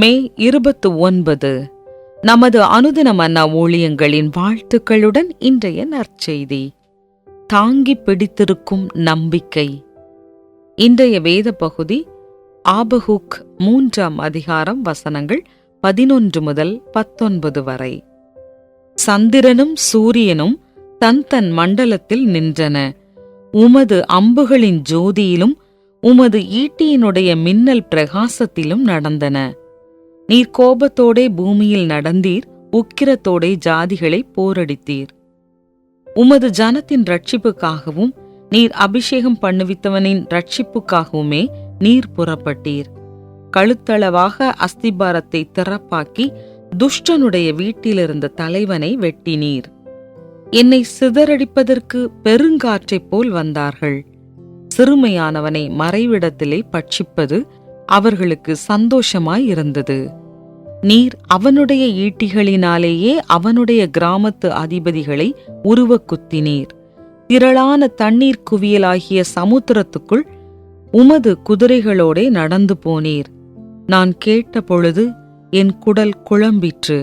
மே 29 நமது அனுதின மன்னா ஊழியங்களின் வாழ்த்துக்களுடன் இன்றைய நற்செய்தி. தாங்கி பிடித்திருக்கும் நம்பிக்கை. இன்றைய வேத பகுதி ஆபகுக் 3ஆம் அதிகாரம் வசனங்கள் 11 முதல் 19 வரை. சந்திரனும் சூரியனும் தன் மண்டலத்தில் நின்றன. உமது அம்புகளின் ஜோதியிலும் உமது ஈட்டியினுடைய மின்னல் பிரகாசத்திலும் நடந்தன. நீர் கோபத்தோடே பூமியில் நடந்தீர், உக்கிரத்தோடே ஜாதிகளை போரடித்தீர். உமது ஜனத்தின் ரட்சிப்புக்காகவும் நீர் அபிஷேகம் பண்ணுவித்தவனின் ரட்சிப்புக்காகவுமே நீர் புறப்பட்டீர். கழுத்தளவாக அஸ்திபாரத்தை திறப்பாக்கி துஷ்டனுடைய வீட்டிலிருந்த தலைவனை வெட்டினீர். என்னை சிதறடிப்பதற்கு பெருங்காற்றைப் போல் வந்தார்கள். சிறுமையானவனை மறைவிடத்திலே பட்சிப்பது அவர்களுக்கு சந்தோஷமாயிருந்தது. நீர் அவனுடைய ஈட்டிகளினாலேயே அவனுடைய கிராமத்து அதிபதிகளை உருவக்குத்தினீர். திரளான தண்ணீர் குவியலாகிய சமுத்திரத்துக்குள் உமது குதிரைகளோடே நடந்து போனீர். நான் கேட்ட பொழுது என் குடல் குழம்பிற்று.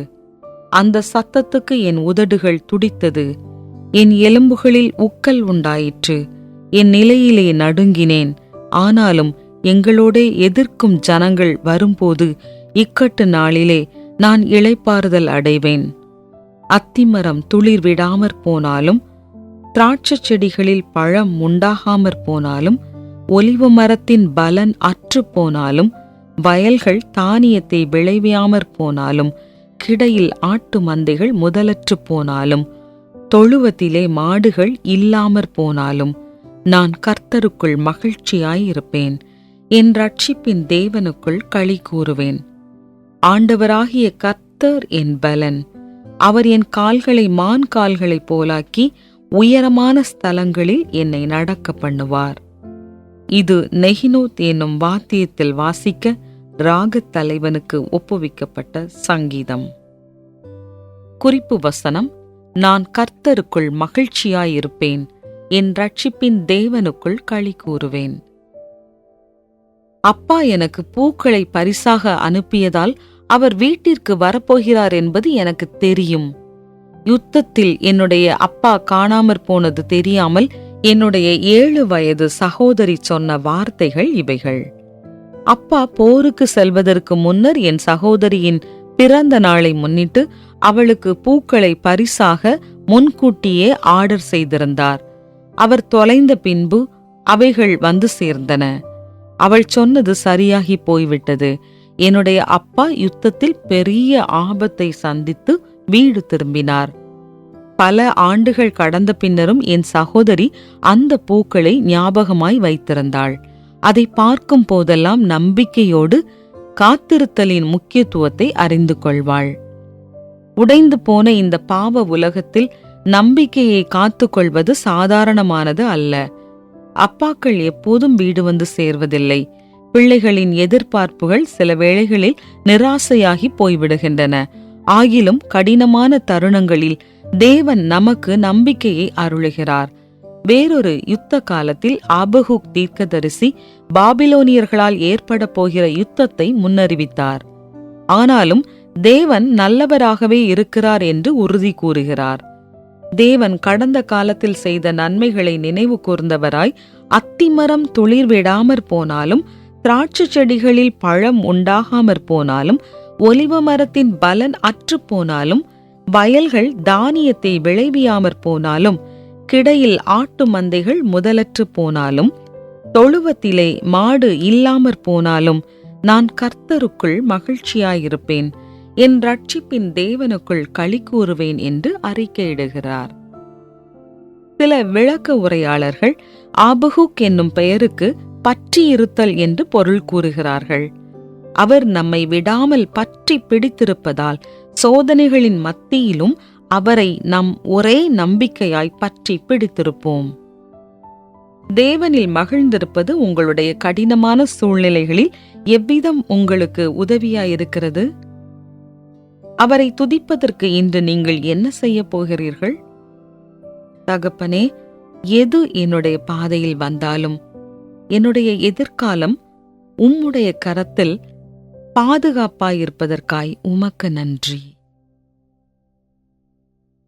அந்த சத்தத்துக்கு என் உதடுகள் துடித்தது. என் எலும்புகளில் உக்கல் உண்டாயிற்று. என் நிலையிலே நடுங்கினேன். ஆனாலும் எங்களோடே எதிர்க்கும் ஜனங்கள் வரும்போது இக்கட்டு நாளிலே நான் இளைப்பாறுதல் அடைவேன். அத்திமரம் துளிர் விடாமற் போனாலும், திராட்சை செடிகளில் பழம் உண்டாகாமற் போனாலும், ஒலிவ மரத்தின் பலன் அற்று போனாலும், வயல்கள் தானியத்தை விளைவியாமற் போனாலும், கிடையில் ஆட்டு மந்தைகள் முதலற்று போனாலும், தொழுவத்திலே மாடுகள் இல்லாமற் போனாலும், நான் கர்த்தருக்குள் மகிழ்ச்சியாயிருப்பேன். என் ரட்சிப்பின் தேவனுக்குள் களி கூறுவேன். ஆண்டவராகிய கர்த்தர் என் பலன். அவர் என் கால்களை மான் கால்களைப் போலாக்கி உயரமான ஸ்தலங்களில் என்னை நடக்க பண்ணுவார். இது நெகினோத் என்னும் வாத்தியத்தில் வாசிக்க ராகத் தலைவனுக்கு ஒப்புவிக்கப்பட்ட சங்கீதம். குறிப்பு வசனம்: நான் கர்த்தருக்குள் மகிழ்ச்சியாயிருப்பேன். என் ரட்சிப்பின் தேவனுக்குள் களி கூறுவேன். அப்பா எனக்கு பூக்களை பரிசாக அனுப்பியதால் அவர் வீட்டிற்கு வரப்போகிறார் என்பது எனக்கு தெரியும். யுத்தத்தில் என்னுடைய அப்பா காணாமற் போனது தெரியாமல் என்னுடைய 7 வயது சகோதரி சொன்ன வார்த்தைகள் இவைகள். அப்பா போருக்கு செல்வதற்கு முன்னர் என் சகோதரியின் பிறந்த நாளை முன்னிட்டு அவளுக்கு பூக்களை பரிசாக முன்கூட்டியே ஆர்டர் செய்திருந்தார். அவர் தொலைந்த பின்பு அவைகள் வந்து சேர்ந்தன. அவள் சொன்னது சரியாகி போய்விட்டது. என்னுடைய அப்பா யுத்தத்தில் பெரிய ஆபத்தை சந்தித்து வீடு திரும்பினார். பல ஆண்டுகள் கடந்த பின்னரும் என் சகோதரி அந்த பூக்களை ஞாபகமாய் வைத்திருந்தாள். அதை பார்க்கும் போதெல்லாம் நம்பிக்கையோடு காத்திருத்தலின் முக்கியத்துவத்தை அறிந்து கொள்வாள். உடைந்து போன இந்த பாவ உலகத்தில் நம்பிக்கையை காத்துக்கொள்வது சாதாரணமானது அல்ல. அப்பாக்கள் எப்போதும் வீடு வந்து சேர்வதில்லை. பிள்ளைகளின் எதிர்பார்ப்புகள் சில வேளைகளில் நிராசையாகி போய்விடுகின்றன. ஆகிலும் கடினமான தருணங்களில் தேவன் நமக்கு நம்பிக்கையை அருளுகிறார். வேறொரு யுத்த காலத்தில் ஆபகுக் தீர்க்கதரிசி பாபிலோனியர்களால் ஏற்பட போகிற யுத்தத்தை முன்னறிவித்தார். ஆனாலும் தேவன் நல்லவராகவே இருக்கிறார் என்று உறுதி கூறுகிறார். தேவன் கடந்த காலத்தில் செய்த நன்மைகளை நினைவு கூர்ந்தவராய், அத்திமரம் துளிர் விடாமற் போனாலும், திராட்சை செடிகளில் பழம் உண்டாகாமற் போனாலும், ஒலிவ மரத்தின் பலன் அற்று போனாலும், வயல்கள் தானியத்தை விளைவியாமற் போனாலும், கிடையில் ஆட்டு மந்தைகள் முதலற்று போனாலும், தொழுவத்திலே மாடு இல்லாமற் போனாலும், நான் கர்த்தருக்குள் மகிழ்ச்சியாயிருப்பேன். என் ரட்சிப்பின் தேவனுக்குள் களி கூறுவேன் என்று அறிக்கையிடுகிறார். சில விளக்க உரையாளர்கள் ஆபகுக் என்னும் பெயருக்கு பற்றியிருத்தல் என்று பொருள் கூறுகிறார்கள். அவர் நம்மை விடாமல் பற்றி பிடித்திருப்பதால் சோதனைகளின் மத்தியிலும் அவரை நம் ஒரே நம்பிக்கையாய் பற்றி பிடித்திருப்போம். தேவனில் மகிழ்ந்திருப்பது உங்களுடைய கடினமான சூழ்நிலைகளில் எவ்விதம் உங்களுக்கு உதவியாயிருக்கிறது? அவரை துதிப்பதற்கு இன்று நீங்கள் என்ன செய்ய போகிறீர்கள்? தகப்பனே, எது என்னுடைய பாதையில் வந்தாலும் என்னுடைய எதிர்காலம் உம்முடைய கரத்தில் பாதுகாப்பாயிருப்பதற்காய் உமக்கு நன்றி.